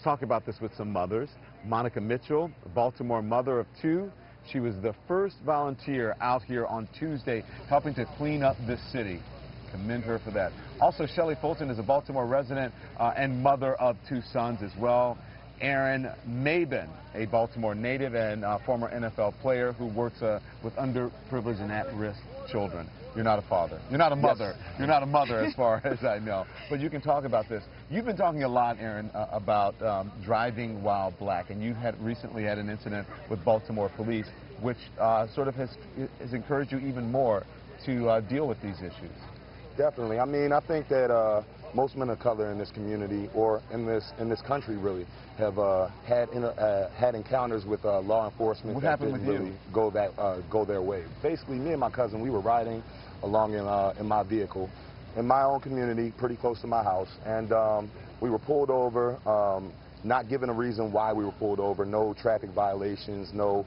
Let's talk about this with some mothers. Monica Mitchell, a Baltimore mother of two. She was the first volunteer out here on Tuesday helping to clean up this city. Commend her for that. Also, Shelley Fulton is a Baltimore resident and mother of two sons as well. Aaron Mabin, a Baltimore native and former NFL player who works with underprivileged and at-risk children. You're not a father. You're not a mother. Yes. You're not a mother as far as I know. But you can talk about this. You've been talking a lot, Aaron, about driving while black, and you had recently had an incident with Baltimore police, which sort of has encouraged you even more to deal with these issues. Definitely. I mean, I think that most men of color in this community, or in this country, really, have had encounters with law enforcement. What that happened didn't with really you? go their way. Basically, me and my cousin, we were riding along in my vehicle in my own community, pretty close to my house, and we were pulled over. Not given a reason why we were pulled over, no traffic violations, no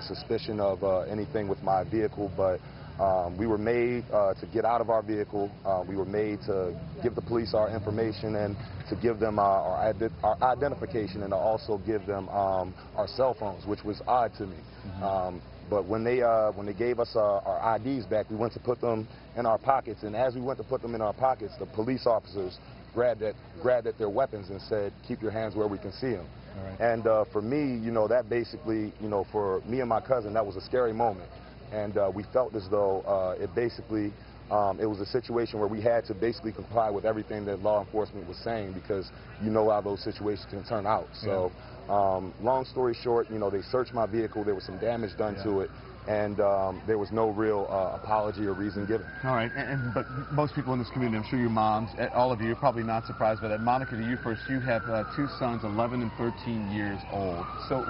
suspicion of anything with my vehicle, but we were made to get out of our vehicle. We were made to give the police our information and to give them our identification, and to also give them our cell phones, which was odd to me. Mm-hmm. But when they gave us our IDs back, we went to put them in our pockets, and as we went to put them in our pockets, the police officers grabbed at their weapons and said, "Keep your hands where we can see them." Right. And for me, that basically, for me and my cousin, that was a scary moment. And we felt as though it basically, it was a situation where we had to basically comply with everything that law enforcement was saying, because you know how those situations can turn out. So long story short, they searched my vehicle. There was some damage done to it, and there was no real apology or reason given. All right, but most people in this community, I'm sure your moms, all of you, are probably not surprised by that. Monica, to you first. You have two sons, 11 and 13 years old. So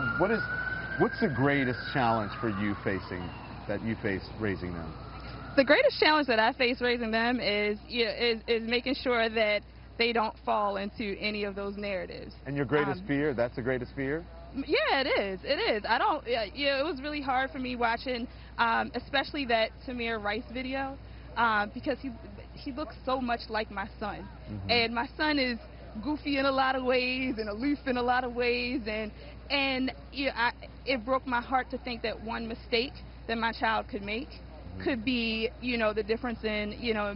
what's the greatest challenge for you that you face raising them? The greatest challenge that I face raising them is making sure that they don't fall into any of those narratives. And your greatest fear? That's the greatest fear? Yeah, it is. It is. I don't. It was really hard for me watching, especially that Tamir Rice video, because he looks so much like my son, and my son is goofy in a lot of ways and aloof in a lot of ways, and it broke my heart to think that one mistake that my child could make could be, the difference in,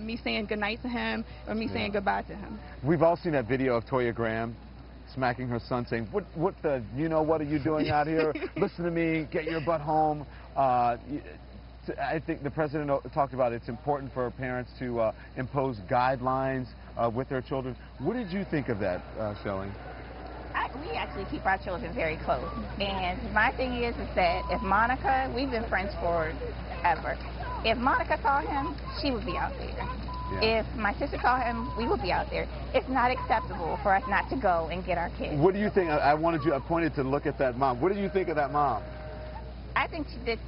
me saying goodnight to him or me saying goodbye to him. We've all seen that video of Toya Graham smacking her son, saying, what are you doing out here? Listen to me, get your butt home. I think the president talked about it's important for parents to impose guidelines with their children. What did you think of that, Shelley? We actually keep our children very close. And my thing is that if Monica, we've been friends forever. If Monica saw him, she would be out there. Yeah. If my sister saw him, we would be out there. It's not acceptable for us not to go and get our kids. What do you think? I pointed to look at that mom. What do you think of that mom? I think that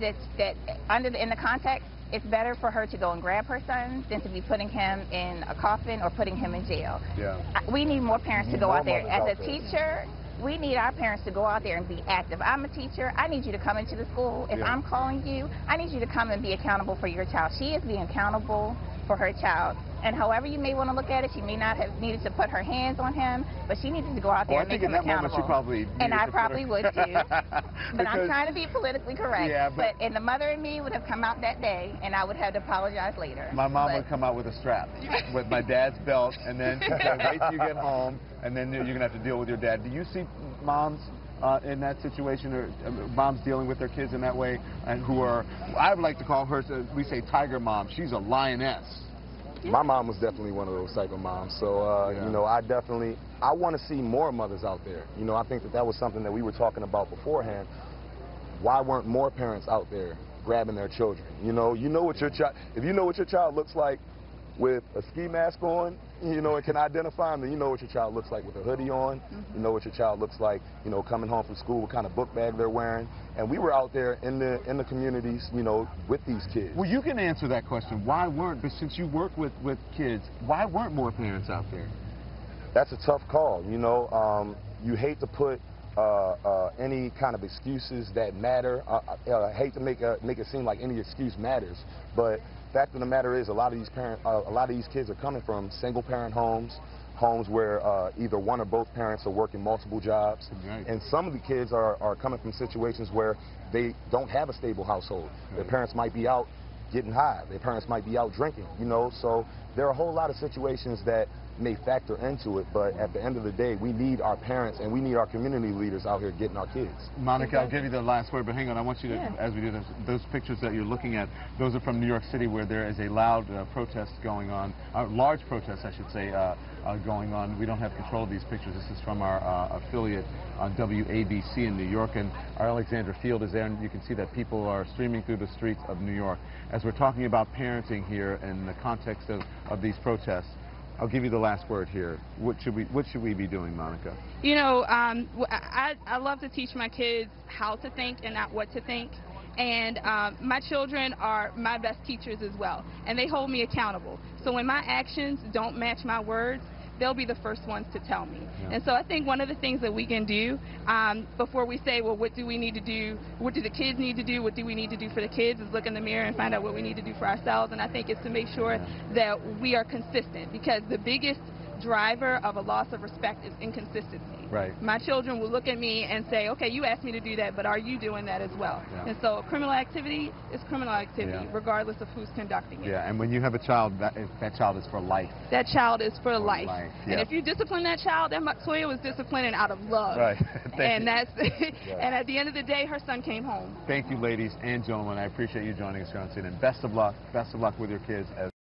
in the context, it's better for her to go and grab her son than to be putting him in a coffin or putting him in jail. Yeah. We need more parents to go out there. As a teacher, we need our parents to go out there and be active. I'm a teacher. I need you to come into the school. If I'm calling you, I need you to come and be accountable for your child. She is being accountable for her child. And however you may want to look at it, she may not have needed to put her hands on him, but she needed to go out there and make him accountable. And I probably would too. But I'm trying to be politically correct. Yeah, but and the mother in me would have come out that day, and I would have to apologize later. My mom would come out with a strap, with my dad's belt, and then she'd say, wait till you get home, and then you're going to have to deal with your dad. Do you see moms in that situation, or moms dealing with their kids in that way, and who are, I would like to call her, we say tiger mom. She's a lioness. My mom was definitely one of those type of moms. So, I want to see more mothers out there. I think that was something that we were talking about beforehand. Why weren't more parents out there grabbing their children? If you know what your child looks like with a ski mask on, and can identify them, then you know what your child looks like with a hoodie on. You know what your child looks like, coming home from school, what kind of book bag they're wearing. And we were out there in the communities, with these kids. Well, you can answer that question. Why weren't, but since you work with kids, why weren't more parents out there? That's a tough call. You hate to put any kind of excuses that matter. I hate to make it seem like any excuse matters, but fact of the matter is, a lot of these kids are coming from single-parent homes, homes where either one or both parents are working multiple jobs. Right. And some of the kids are coming from situations where they don't have a stable household. Right. Their parents might be out getting high. Their parents might be out drinking, you know. So there are a whole lot of situations that may factor into it, but at the end of the day, we need our parents and we need our community leaders out here getting our kids. Monica, I'll give you the last word, but hang on, I want you to, Yeah. as we do this, those pictures that you're looking at, those are from New York City where there is a loud protest going on, large protest, I should say, going on. We don't have control of these pictures. This is from our affiliate on WABC in New York, and our Alexandra Field is there, and you can see that people are streaming through the streets of New York. As we're talking about parenting here in the context of these protests, I'll give you the last word here. What should we be doing, Monica? You know, I love to teach my kids how to think and not what to think. And my children are my best teachers as well. And they hold me accountable. So when my actions don't match my words, they'll be the first ones to tell me. Yeah. And so I think one of the things that we can do before we say, well, what do we need to do? What do the kids need to do? What do we need to do for the kids? Is look in the mirror and find out what we need to do for ourselves. And I think it's to make sure that we are consistent, because the biggest driver of a loss of respect is inconsistency. Right. My children will look at me and say, okay, you asked me to do that, but are you doing that as well? Yeah. And so criminal activity is criminal activity, Yeah. regardless of who's conducting it. Yeah, and when you have a child, that child is for life. That child is for life. Yeah. And if you discipline that child, that Toya was disciplining out of love. Right. And that's and at the end of the day, her son came home. Thank you, ladies and gentlemen. I appreciate you joining us here on CNN. Best of luck with your kids.